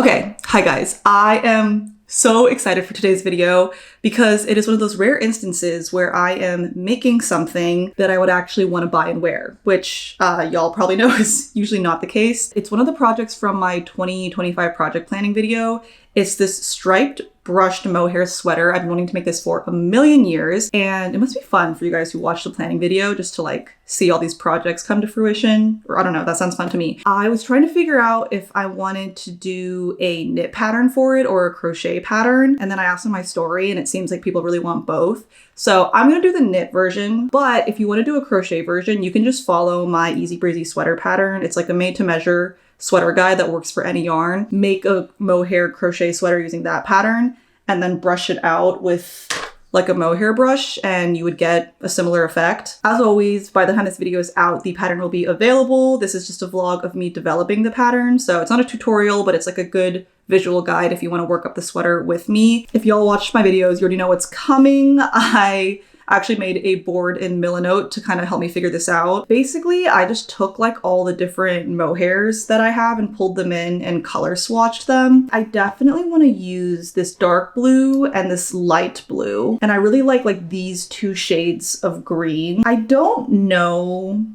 Okay, hi guys. I am so excited for today's video because it is one of those rare instances where I am making something that I would actually want to buy and wear, which y'all probably know is usually not the case. It's one of the projects from my 2025 project planning video. It's this striped brushed mohair sweater. I've been wanting to make this for a million years, and it must be fun for you guys who watch the planning video just to like see all these projects come to fruition. Or I don't know, that sounds fun to me. I was trying to figure out if I wanted to do a knit pattern for it or a crochet pattern, and then I asked in my story and it seems like people really want both. So I'm gonna do the knit version, but if you want to do a crochet version, you can just follow my easy breezy sweater pattern. It's like a made to measure sweater guide that works for any yarn. Make a mohair crochet sweater using that pattern and then brush it out with like a mohair brush and you would get a similar effect. As always, by the time this video is out, the pattern will be available. This is just a vlog of me developing the pattern. So it's not a tutorial, but it's like a good visual guide if you want to work up the sweater with me. If y'all watched my videos, you already know what's coming. I actually made a board in Millinote to kind of help me figure this out. Basically, I just took like all the different mohairs that I have and pulled them in and color swatched them. I definitely want to use this dark blue and this light blue. And I really like these two shades of green. I don't know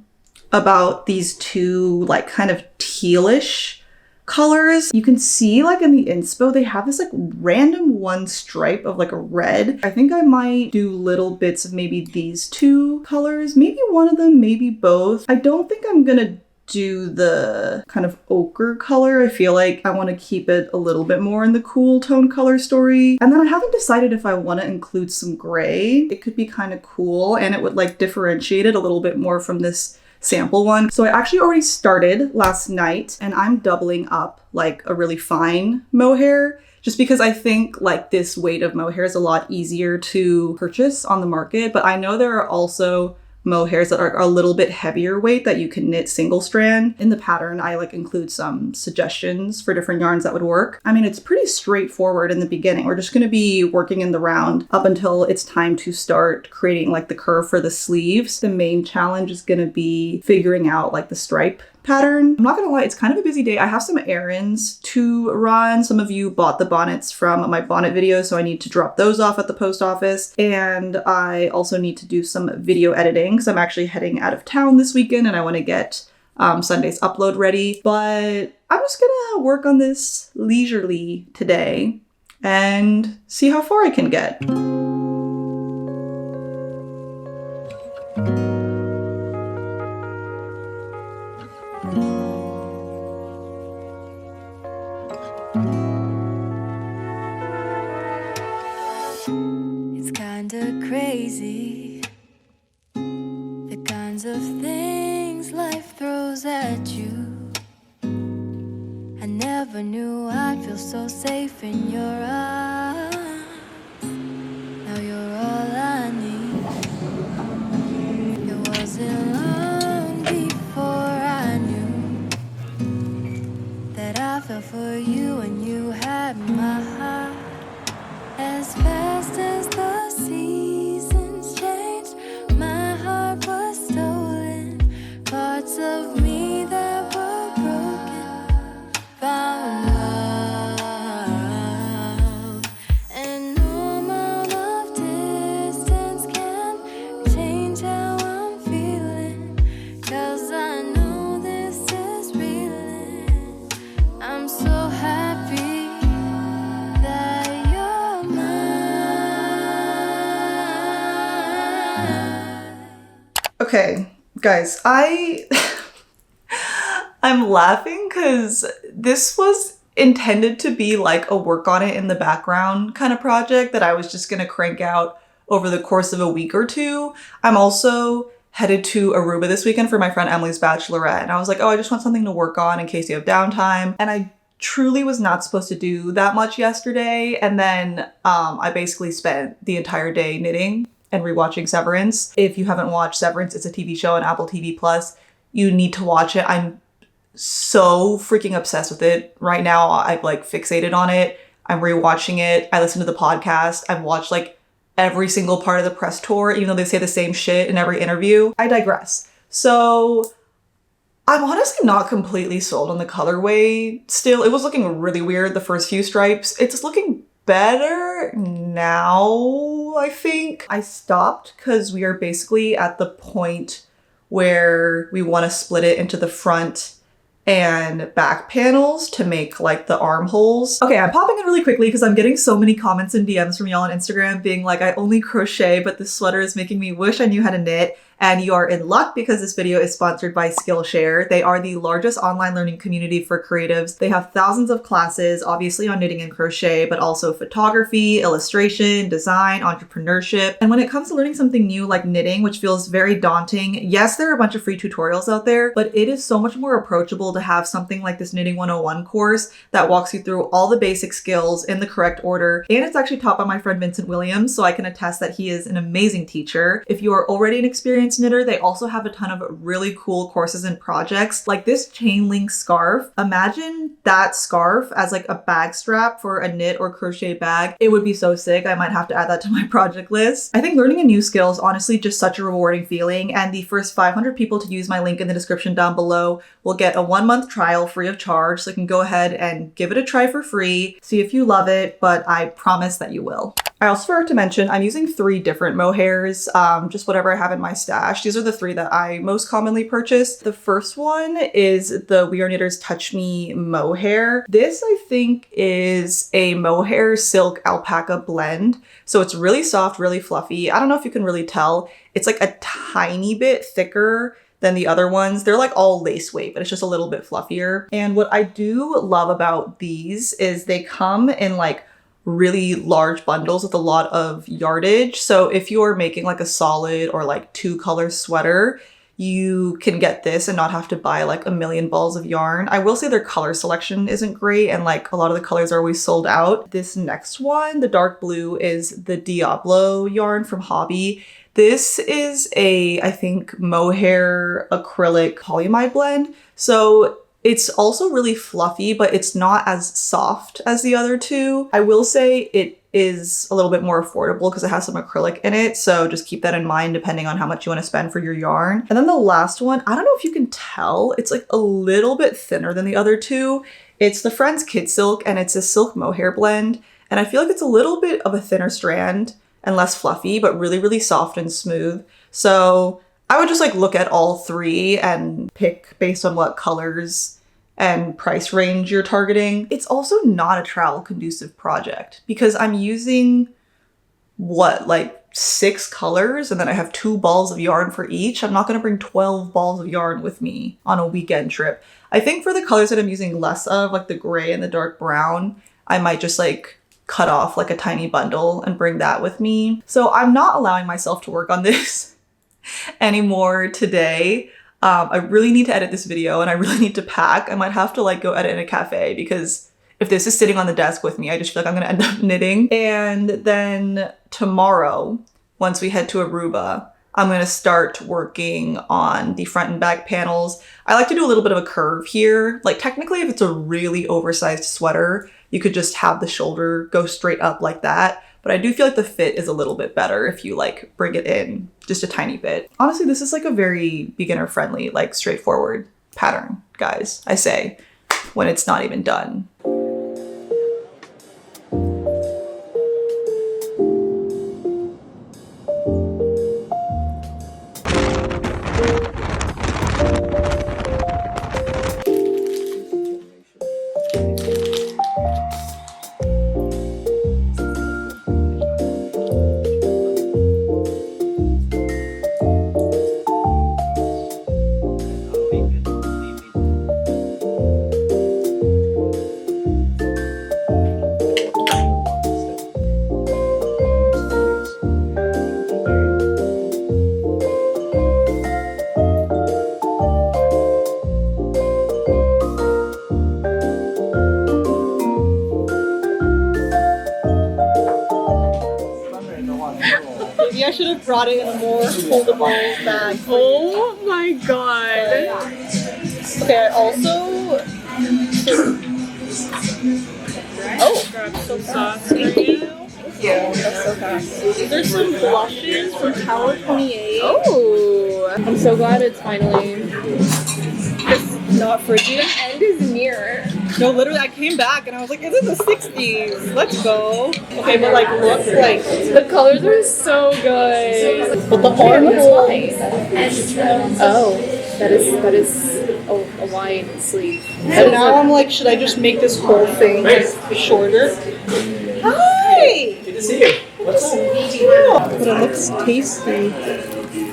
about these two like kind of tealish colors. You can see like in the inspo, they have this like random one stripe of like a red. I think I might do little bits of maybe these two colors, maybe one of them, maybe both. I don't think I'm gonna do the kind of ochre color. I feel like I want to keep it a little bit more in the cool tone color story. And then I haven't decided if I want to include some gray. It could be kind of cool and it would like differentiate it a little bit more from this sample one. So I actually already started last night and I'm doubling up like a really fine mohair just because I think like this weight of mohair is a lot easier to purchase on the market. But I know there are also mohairs that are a little bit heavier weight that you can knit single strand. In the pattern, I like include some suggestions for different yarns that would work. I mean, it's pretty straightforward in the beginning. We're just gonna be working in the round up until it's time to start creating like the curve for the sleeves. The main challenge is gonna be figuring out like the stripe pattern. I'm not gonna lie, it's kind of a busy day. I have some errands to run. Some of you bought the bonnets from my bonnet video, so I need to drop those off at the post office. And I also need to do some video editing because I'm actually heading out of town this weekend and I wanna get Sunday's upload ready. But I'm just gonna work on this leisurely today and see how far I can get. It's kinda crazy, the kinds of things life throws at you. I never knew I'd feel so safe in your arms. Now you're all I need. It wasn't long before I knew that I fell for you and you had my heart. As fast as the seasons changed, my heart was stolen. Parts of me that were broken found love. And no amount of distance can change how I'm feeling, 'cause I know this is real. I'm so happy that you're mine. Okay, guys, I'm laughing because this was intended to be like a work on it in the background kind of project that I was just gonna crank out over the course of a week or two. I'm also headed to Aruba this weekend for my friend Emily's bachelorette, and I was like, oh, I just want something to work on in case you have downtime. And I truly was not supposed to do that much yesterday, and then I basically spent the entire day knitting and rewatching Severance. If you haven't watched Severance, it's a TV show on Apple TV Plus. You need to watch it. I'm so freaking obsessed with it right now. I've like fixated on it. I'm rewatching it. I listen to the podcast. I've watched like every single part of the press tour, even though they say the same shit in every interview. I digress. So I'm honestly not completely sold on the colorway still. It was looking really weird the first few stripes. It's looking better now, I think. I stopped because we are basically at the point where we want to split it into the front and back panels to make like the armholes. Okay, I'm popping in really quickly because I'm getting so many comments and DMs from y'all on Instagram being like, I only crochet, but this sweater is making me wish I knew how to knit. And you are in luck because this video is sponsored by Skillshare. They are the largest online learning community for creatives. They have thousands of classes, obviously on knitting and crochet, but also photography, illustration, design, entrepreneurship. And when it comes to learning something new like knitting, which feels very daunting, yes, there are a bunch of free tutorials out there, but it is so much more approachable to have something like this Knitting 101 course that walks you through all the basic skills in the correct order. And it's actually taught by my friend Vincent Williams, so I can attest that he is an amazing teacher. If you are already an experienced knitter, they also have a ton of really cool courses and projects like this chain link scarf. Imagine that scarf as like a bag strap for a knit or crochet bag. It would be so sick. I might have to add that to my project list. I think learning a new skill is honestly just such a rewarding feeling, and the first 500 people to use my link in the description down below will get a 1-month trial free of charge, so you can go ahead and give it a try for free, see if you love it, but I promise that you will. I also forgot to mention I'm using 3 different mohairs, just whatever I have in my stash. These are the 3 that I most commonly purchase. The first one is the We Are Knitters Touch Me mohair. This I think is a mohair silk alpaca blend. So it's really soft, really fluffy. I don't know if you can really tell. It's like a tiny bit thicker than the other ones. They're like all lace weight, but it's just a little bit fluffier. And what I do love about these is they come in like really large bundles with a lot of yardage. So if you're making like a solid or like 2-color sweater, you can get this and not have to buy like a million balls of yarn. I will say their color selection isn't great and like a lot of the colors are always sold out. This next one, the dark blue, is the Diablo yarn from Hobby. This is a, I think, mohair acrylic polyamide blend. So it's also really fluffy, but it's not as soft as the other 2. I will say it is a little bit more affordable because it has some acrylic in it. So just keep that in mind depending on how much you want to spend for your yarn. And then the last one, I don't know if you can tell, it's like a little bit thinner than the other 2. It's the Friends Kid Silk and it's a silk mohair blend. And I feel like it's a little bit of a thinner strand and less fluffy, but really, really soft and smooth. So I would just like look at all 3 and pick based on what colors and price range you're targeting. It's also not a travel conducive project because I'm using what, like 6 colors, and then I have 2 balls of yarn for each. I'm not gonna bring 12 balls of yarn with me on a weekend trip. I think for the colors that I'm using less of, like the gray and the dark brown, I might just like cut off like a tiny bundle and bring that with me. So I'm not allowing myself to work on this anymore today. I really need to edit this video and I really need to pack. I might have to like go edit in a cafe because if this is sitting on the desk with me, I just feel like I'm gonna end up knitting. And then tomorrow, once we head to Aruba, I'm gonna start working on the front and back panels. I like to do a little bit of a curve here. Like technically if it's a really oversized sweater, you could just have the shoulder go straight up like that. But I do feel like the fit is a little bit better if you like bring it in just a tiny bit. Honestly, this is like a very beginner friendly, like straightforward pattern, guys, I say, when it's not even done. Maybe I should have brought it in a more foldable bag. Oh my god. Okay, I also... Oh! Grab some sauce for you. Thank you. That's so fast. There's some blushes from Tower 28. Oh! I'm so glad it's finally... This Not frigid. End is near. No, literally, I came back and I was like, it's in the 60s. Let's go. Okay, but like, look, like, The colors are so good. but the armhole. Oh, that is a wide sleeve. So now I'm like, should I just make this whole thing shorter? Hi! Good to see you. What's up? But it looks tasty.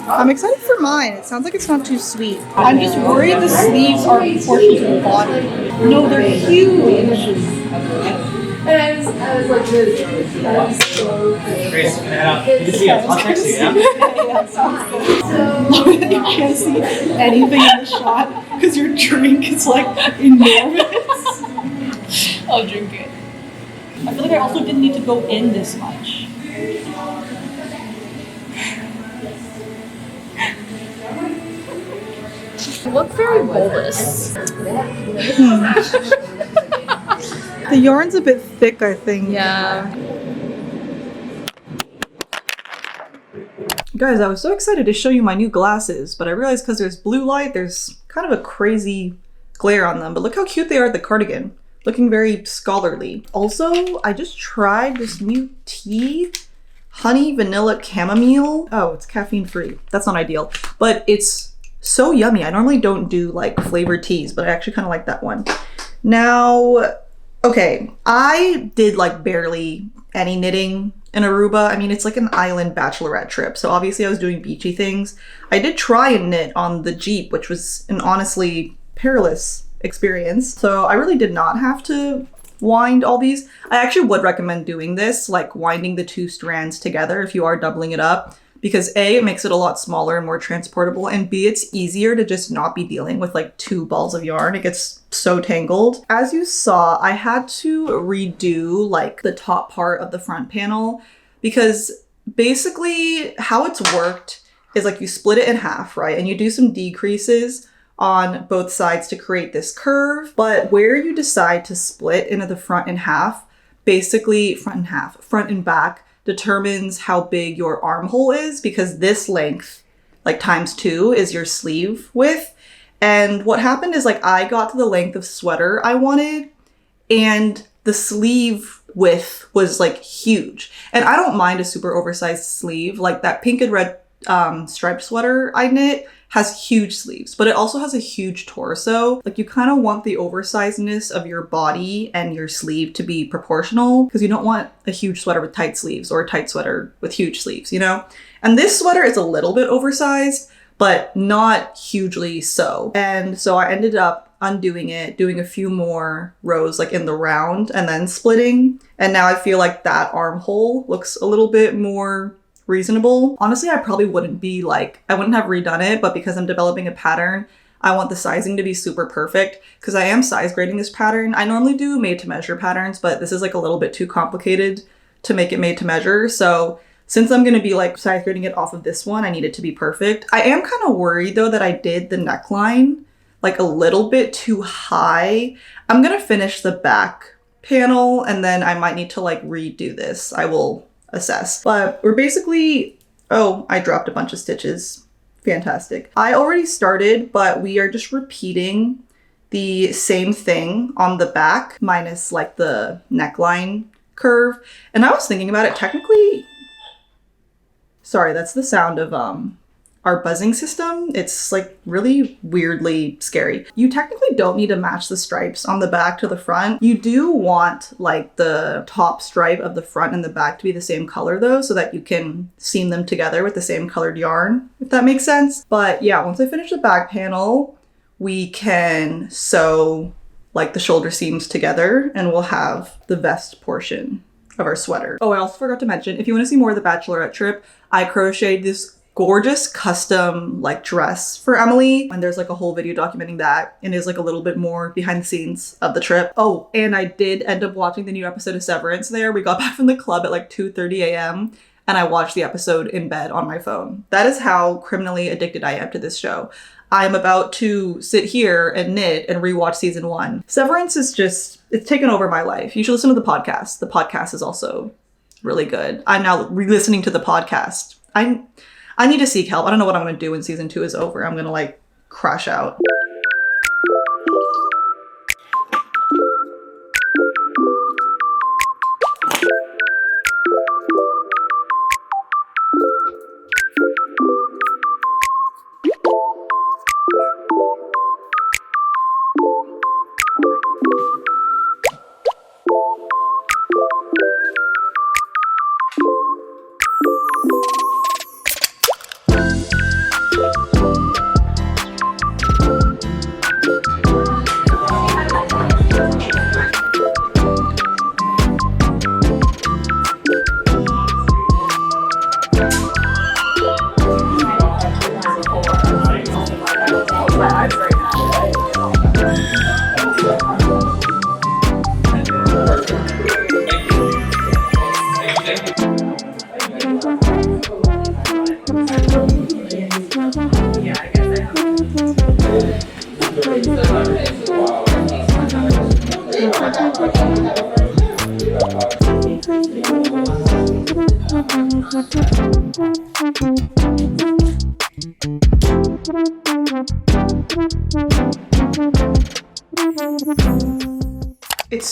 I'm excited for mine. It sounds like it's not too sweet. I'm just worried the sleeves are proportional to the body. No, they're huge. And I was like, really, Grace, can I head out? Good to see you. I'll text you, yeah? You can't see anything in the shot because your drink is like enormous. I'll drink it. I feel like I also didn't need to go in this much. You look very bulbous. The yarn's a bit thick, I think. Yeah. Guys, I was so excited to show you my new glasses, but I realized because there's blue light, there's kind of a crazy glare on them. But look how cute they are at the cardigan. Looking very scholarly. Also, I just tried this new tea, honey vanilla chamomile. Oh, it's caffeine free. That's not ideal, but it's so yummy. I normally don't do like flavored teas, but I actually kind of like that one. Now, okay, I did like barely any knitting in Aruba. I mean, it's like an island bachelorette trip, so obviously I was doing beachy things. I did try and knit on the Jeep, which was an honestly perilous experience. So I really did not have to wind all these. I actually would recommend doing this, like winding the two strands together if you are doubling it up, because A, it makes it a lot smaller and more transportable, and B, it's easier to just not be dealing with like two balls of yarn. It gets so tangled. As you saw, I had to redo like the top part of the front panel because basically how it's worked is like you split it in half, right? And you do some decreases on both sides to create this curve, but where you decide to split into the front in half, basically front and back, determines how big your armhole is, because this length, like times 2, is your sleeve width. And what happened is like I got to the length of sweater I wanted and the sleeve width was like huge. And I don't mind a super oversized sleeve. Like that pink and red striped sweater I knit has huge sleeves, but it also has a huge torso. Like you kind of want the oversizedness of your body and your sleeve to be proportional, because you don't want a huge sweater with tight sleeves or a tight sweater with huge sleeves, you know? And this sweater is a little bit oversized, but not hugely so. And so I ended up undoing it, doing a few more rows like in the round and then splitting. And now I feel like that armhole looks a little bit more reasonable. Honestly, I probably wouldn't have redone it, but because I'm developing a pattern, I want the sizing to be super perfect because I am size grading this pattern. I normally do made to measure patterns, but this is like a little bit too complicated to make it made to measure. So since I'm going to be like size grading it off of this one, I need it to be perfect. I am kind of worried though that I did the neckline like a little bit too high. I'm going to finish the back panel and then I might need to like redo this. I will assess. But we're basically, oh, I dropped a bunch of stitches. Fantastic. I already started, but we are just repeating the same thing on the back minus like the neckline curve. And I was thinking about it technically. Sorry, that's the sound of our buzzing system. It's like really weirdly scary. You technically don't need to match the stripes on the back to the front. You do want like the top stripe of the front and the back to be the same color though, so that you can seam them together with the same colored yarn, if that makes sense. But yeah, once I finish the back panel, we can sew like the shoulder seams together and we'll have the vest portion of our sweater. Oh, I also forgot to mention, if you want to see more of the bachelorette trip, I crocheted this gorgeous custom like dress for Emily, and there's like a whole video documenting that and is like a little bit more behind the scenes of the trip. Oh, and I did end up watching the new episode of Severance there. We got back from the club at like 2:30 a.m. and I watched the episode in bed on my phone. That is how criminally addicted I am to this show. I'm about to sit here and knit and rewatch season 1. Severance is just, it's taken over my life. You should listen to the podcast. The podcast is also really good. I'm now re-listening to the podcast. I need to seek help. I don't know what I'm going to do when season 2 is over. I'm going to like crash out.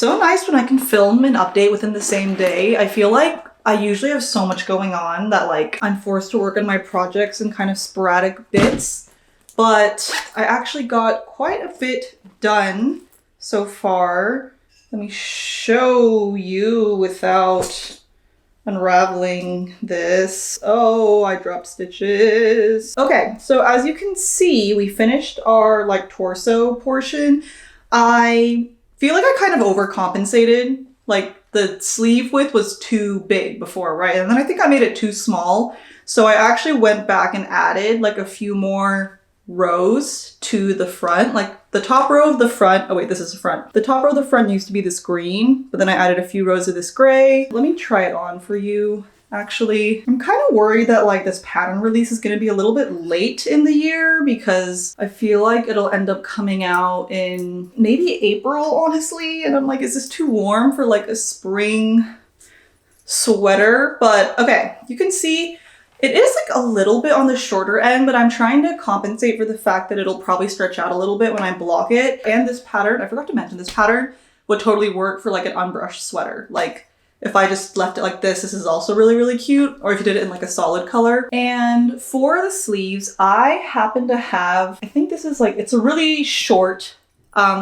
so nice when I can film and update within the same day. I feel like I usually have so much going on that like I'm forced to work on my projects in kind of sporadic bits, but I actually got quite a bit done so far. Let me show you without unraveling this. Oh, I dropped stitches. Okay, so as you can see, we finished our like torso portion. I feel like I kind of overcompensated. Like the sleeve width was too big before, right? And then I think I made it too small. So I actually went back and added like a few more rows to the front. Like the top row of the front, oh wait, this is the front. The top row of the front used to be this green, but then I added a few rows of this gray. Let me try it on for you. Actually, I'm kind of worried that like this pattern release is going to be a little bit late in the year because I feel like it'll end up coming out in maybe April, honestly. And I'm like, is this too warm for like a spring sweater? But okay, you can see it is like a little bit on the shorter end, but I'm trying to compensate for the fact that it'll probably stretch out a little bit when I block it. And this pattern, I forgot to mention, this pattern would totally work for like an unbrushed sweater. Like if I just left it like this is also really, really cute. Or if you did it in like a solid color. And for the sleeves, I happen to have, I think this is like, it's a really short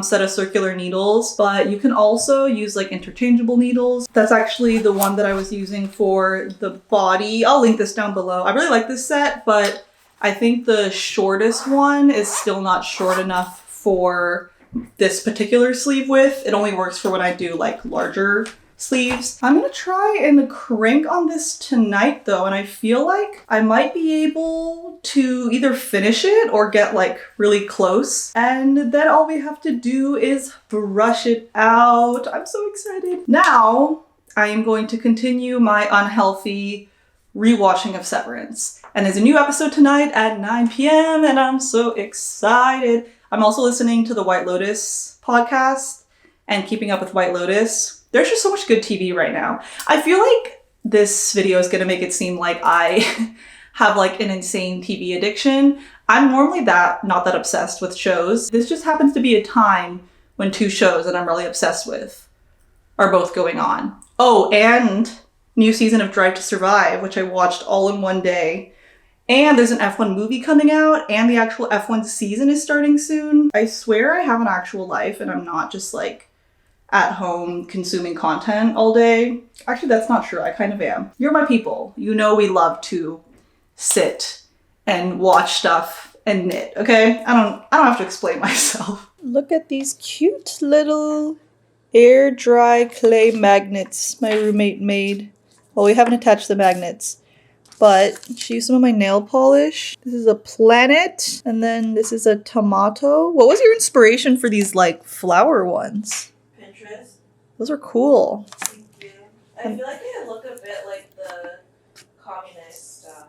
set of circular needles, but you can also use like interchangeable needles. That's actually the one that I was using for the body. I'll link this down below. I really like this set, but I think the shortest one is still not short enough for this particular sleeve width. It only works for when I do like larger sleeves. I'm gonna try and crank on this tonight though, and I feel like I might be able to either finish it or get like really close, and then all we have to do is brush it out. I'm so excited. Now I am going to continue my unhealthy rewatching of Severance, and there's a new episode tonight at 9 p.m. and I'm so excited. I'm also listening to the White Lotus podcast and keeping up with White Lotus. There's just so much good TV right now. I feel like this video is gonna make it seem like I have like an insane TV addiction. I'm normally not that obsessed with shows. This just happens to be a time when two shows that I'm really obsessed with are both going on. Oh, and new season of Drive to Survive, which I watched all in one day. And there's an F1 movie coming out, and the actual F1 season is starting soon. I swear I have an actual life and I'm not just like at home consuming content all day. Actually, that's not true. I kind of am. You're my people. You know we love to sit and watch stuff and knit, okay? I don't have to explain myself. Look at these cute little air dry clay magnets my roommate made. Well, we haven't attached the magnets, but she used some of my nail polish. This is a planet, and then this is a tomato. What was your inspiration for these like flower ones? Those are cool. Thank you. I feel like they look a bit like the communist stuff.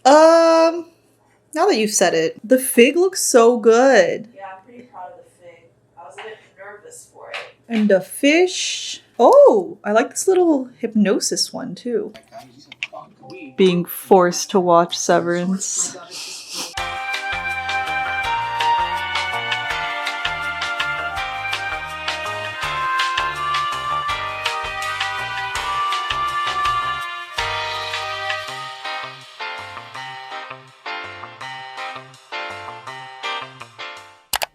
Now that you've said it, the fig looks so good. Yeah, I'm pretty proud of the fig. I was a bit nervous for it. And the fish. Oh, I like this little hypnosis one too. Being forced to watch Severance.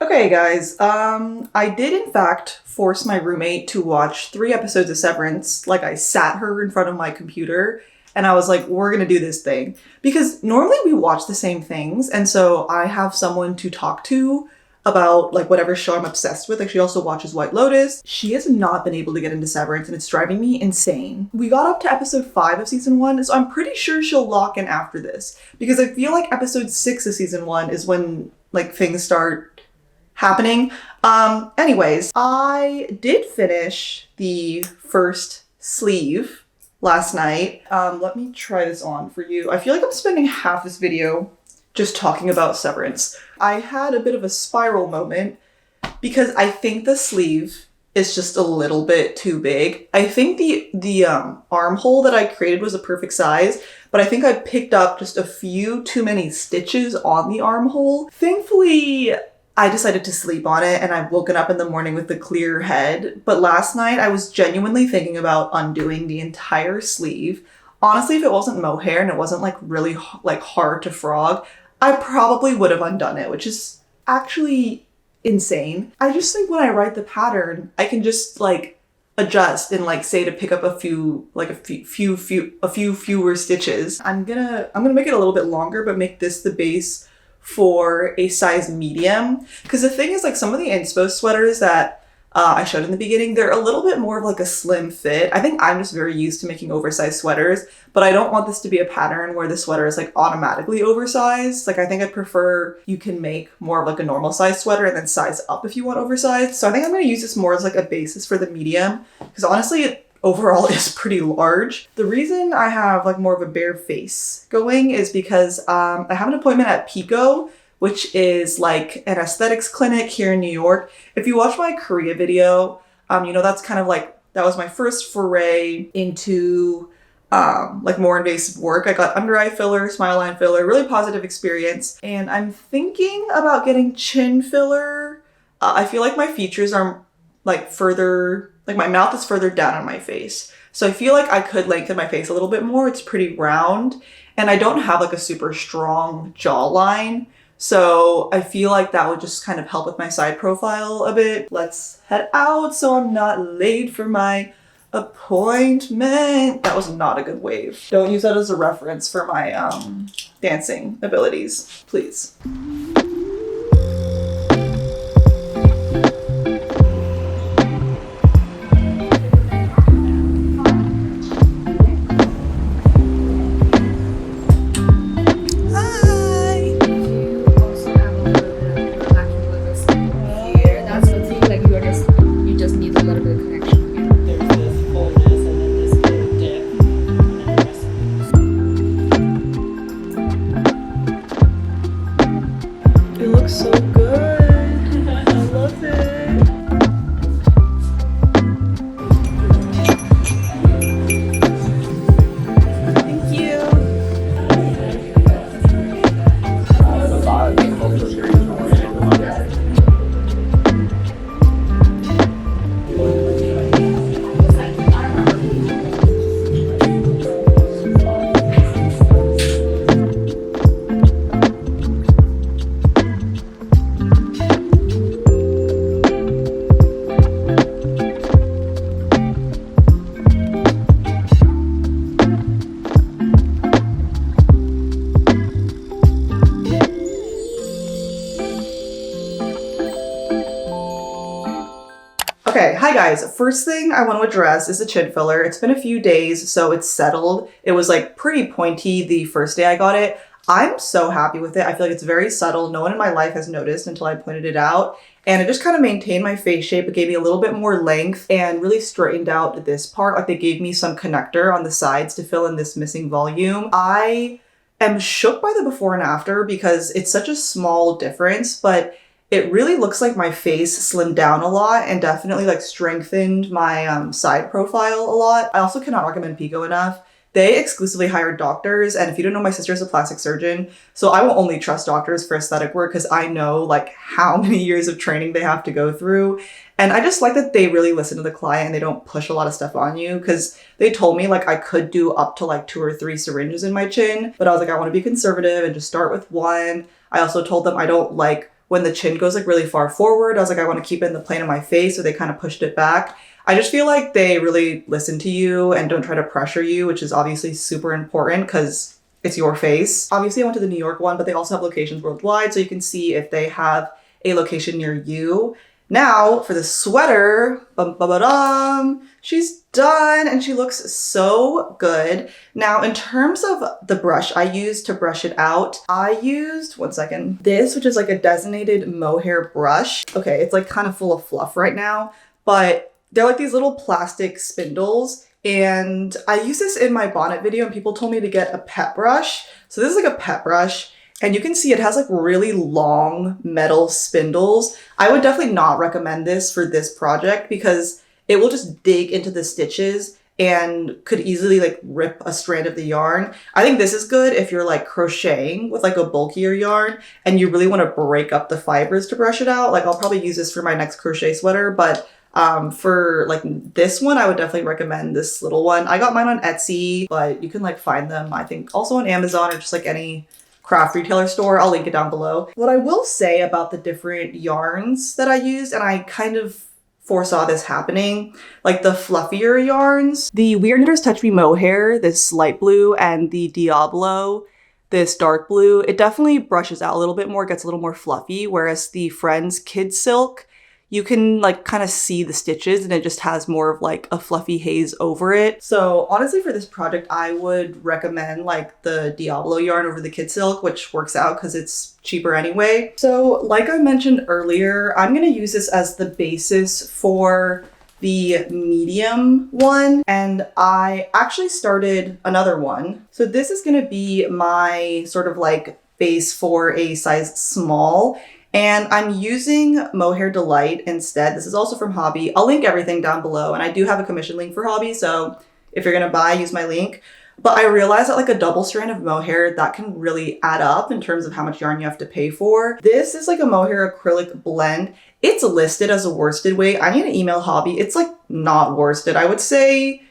Okay guys, I did in fact force my roommate to watch 3 episodes of Severance. Like I sat her in front of my computer and I was like, we're gonna do this thing. Because normally we watch the same things, and so I have someone to talk to about like whatever show I'm obsessed with. Like she also watches White Lotus. She has not been able to get into Severance and it's driving me insane. We got up to episode 5 of season 1, so I'm pretty sure she'll lock in after this. Because I feel like episode 6 of season 1 is when like things start happening. Anyways, I did finish the first sleeve last night. Let me try this on for you. I feel like I'm spending half this video just talking about Severance. I had a bit of a spiral moment because I think the sleeve is just a little bit too big. I think the armhole that I created was a perfect size, but I think I picked up just a few too many stitches on the armhole. Thankfully, I decided to sleep on it and I've woken up in the morning with a clear head. But last night I was genuinely thinking about undoing the entire sleeve. Honestly, if it wasn't mohair and it wasn't like really like hard to frog, I probably would have undone it, which is actually insane. I just think when I write the pattern, I can just like adjust and like say to pick up a few fewer stitches. I'm gonna make it a little bit longer, but make this the base for a size medium. Because the thing is, like, some of the inspo sweaters that I showed in the beginning, they're a little bit more of like a slim fit. I think I'm just very used to making oversized sweaters, but I don't want this to be a pattern where the sweater is like automatically oversized. Like, I think I'd prefer you can make more of like a normal size sweater and then size up if you want oversized. So I think I'm going to use this more as like a basis for the medium, because honestly, it overall is pretty large. The reason I have like more of a bare face going is because I have an appointment at Pico, which is like an aesthetics clinic here in New York. If you watch my Korea video, you know, that's kind of like, that was my first foray into like more invasive work. I got under eye filler, smile line filler, really positive experience. And I'm thinking about getting chin filler. I feel like my features are like further, like my mouth is further down on my face. So I feel like I could lengthen my face a little bit more. It's pretty round and I don't have like a super strong jawline. So I feel like that would just kind of help with my side profile a bit. Let's head out so I'm not late for my appointment. That was not a good wave. Don't use that as a reference for my dancing abilities, please. So good. I love it. Thank you. Okay, hi guys. First thing I want to address is the chin filler. It's been a few days, so it's settled. It was like pretty pointy the first day I got it. I'm so happy with it. I feel like it's very subtle. No one in my life has noticed until I pointed it out. And it just kind of maintained my face shape. It gave me a little bit more length and really straightened out this part. Like, they gave me some connector on the sides to fill in this missing volume. I am shook by the before and after because it's such a small difference, but it really looks like my face slimmed down a lot and definitely like strengthened my side profile a lot. I also cannot recommend Pico enough. They exclusively hire doctors, and if you don't know, my sister's a plastic surgeon, so I will only trust doctors for aesthetic work because I know like how many years of training they have to go through. And I just like that they really listen to the client and they don't push a lot of stuff on you, because they told me like I could do up to like 2 or 3 syringes in my chin, but I was like, I want to be conservative and just start with 1. I also told them I don't like when the chin goes like really far forward. I was like, I want to keep it in the plane of my face, so they kind of pushed it back. I just feel like they really listen to you and don't try to pressure you, which is obviously super important because it's your face. Obviously, I went to the New York one, but they also have locations worldwide, so you can see if they have a location near you. Now, for the sweater, she's done and she looks so good. Now, in terms of the brush I used to brush it out, I used, this, which is like a designated mohair brush. Okay, it's like kind of full of fluff right now, but they're like these little plastic spindles, and I used this in my bonnet video and people told me to get a pet brush. So this is like a pet brush, and you can see it has like really long metal spindles. I would definitely not recommend this for this project because it will just dig into the stitches and could easily like rip a strand of the yarn. I think this is good if you're like crocheting with like a bulkier yarn and you really want to break up the fibers to brush it out. Like I'll probably use this for my next crochet sweater, but for like this one, I would definitely recommend this little one. I got mine on Etsy, but you can like find them, I think, also on Amazon or just like any craft retailer store. I'll link it down below. What I will say about the different yarns that I used, and I kind of foresaw this happening, like the fluffier yarns, the Weird Knitter's Touch Me Mohair, this light blue, and the Diablo, this dark blue, it definitely brushes out a little bit more, gets a little more fluffy, whereas the Friends Kid Silk, you can like kind of see the stitches and it just has more of like a fluffy haze over it. So honestly for this project, I would recommend like the Diablo yarn over the Kid Silk, which works out because it's cheaper anyway. So like I mentioned earlier, I'm going to use this as the basis for the medium one, and I actually started another one. So this is going to be my sort of like base for a size small. And I'm using Mohair Delight instead. This is also from Hobby. I'll link everything down below. And I do have a commission link for Hobby. So if you're gonna buy, use my link. But I realized that like a double strand of mohair, that can really add up in terms of how much yarn you have to pay for. This is like a mohair acrylic blend. It's listed as a worsted weight. I need to email Hobby. It's like not worsted. I would say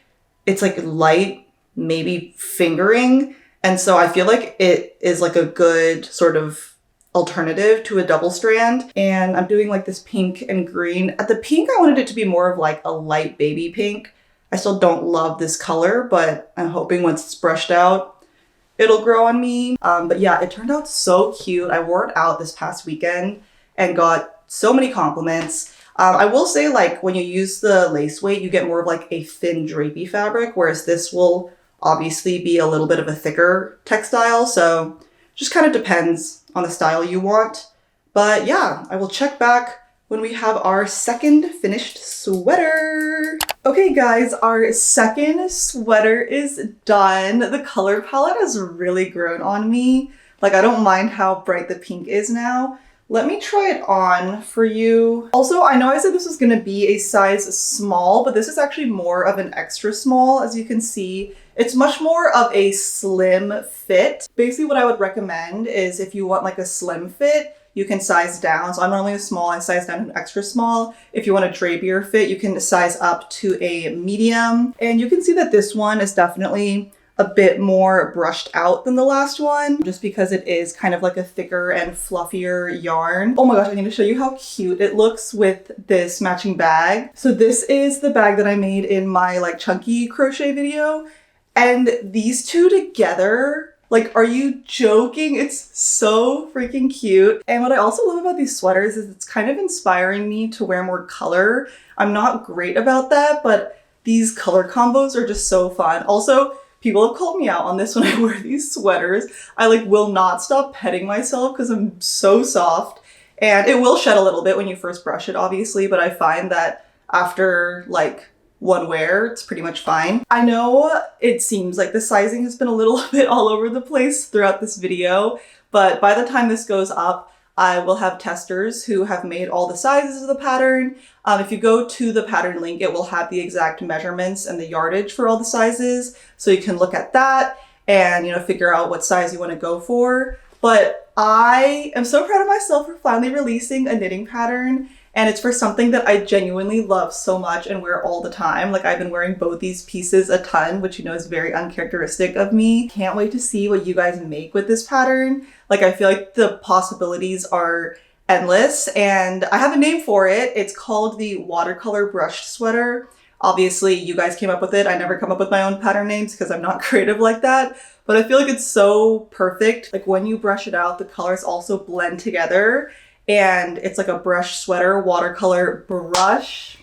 it's like light, maybe fingering. And so I feel like it is like a good sort of alternative to a double strand. And I'm doing like this pink and green. At the pink, I wanted it to be more of like a light baby pink. I still don't love this color, but I'm hoping once it's brushed out, it'll grow on me. But yeah, it turned out so cute. I wore it out this past weekend and got so many compliments. I will say like when you use the lace weight, you get more of like a thin drapey fabric, whereas this will obviously be a little bit of a thicker textile. So just kind of depends on the style you want. But yeah, I will check back when we have our second finished sweater. Okay guys, our second sweater is done. The color palette has really grown on me. Like I don't mind how bright the pink is now. Let me try it on for you. Also, I know I said this was gonna be a size small, but this is actually more of an extra small. As you can see, it's much more of a slim fit. Basically what I would recommend is if you want like a slim fit, you can size down. So I'm normally a small, I size down to an extra small. If you want a drapier fit, you can size up to a medium. And you can see that this one is definitely a bit more brushed out than the last one, just because it is kind of like a thicker and fluffier yarn. Oh my gosh, I need to show you how cute it looks with this matching bag. So this is the bag that I made in my like chunky crochet video. And these two together, like, are you joking? It's so freaking cute. And what I also love about these sweaters is it's kind of inspiring me to wear more color. I'm not great about that, but these color combos are just so fun. Also, people have called me out on this when I wear these sweaters. I like will not stop petting myself because I'm so soft. And it will shed a little bit when you first brush it, obviously, but I find that after like one wear, it's pretty much fine. I know it seems like the sizing has been a little bit all over the place throughout this video, but by the time this goes up, I will have testers who have made all the sizes of the pattern. If you go to the pattern link, it will have the exact measurements and the yardage for all the sizes. So you can look at that and, you know, figure out what size you want to go for. But I am so proud of myself for finally releasing a knitting pattern. And it's for something that I genuinely love so much and wear all the time. Like I've been wearing both these pieces a ton, which you know is very uncharacteristic of me. Can't wait to see what you guys make with this pattern. Like I feel like the possibilities are endless and I have a name for it. It's called the watercolor brushed sweater. Obviously you guys came up with it. I never come up with my own pattern names because I'm not creative like that. But I feel like it's so perfect. Like when you brush it out, the colors also blend together. And it's like a brush sweater, watercolor brush.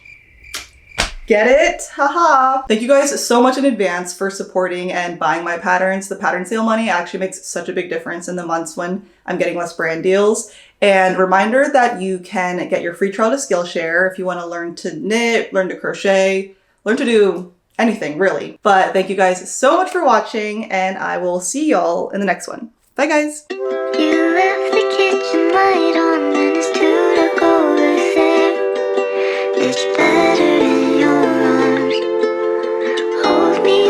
Get it? Haha. Thank you guys so much in advance for supporting and buying my patterns. The pattern sale money actually makes such a big difference in the months when I'm getting less brand deals. And reminder that you can get your free trial to Skillshare if you want to learn to knit, learn to crochet, learn to do anything really. But thank you guys so much for watching and I will see y'all in the next one. Bye guys. You left the kitchen light on and it's 2 to go to there. It's better in your arms. Oh. both be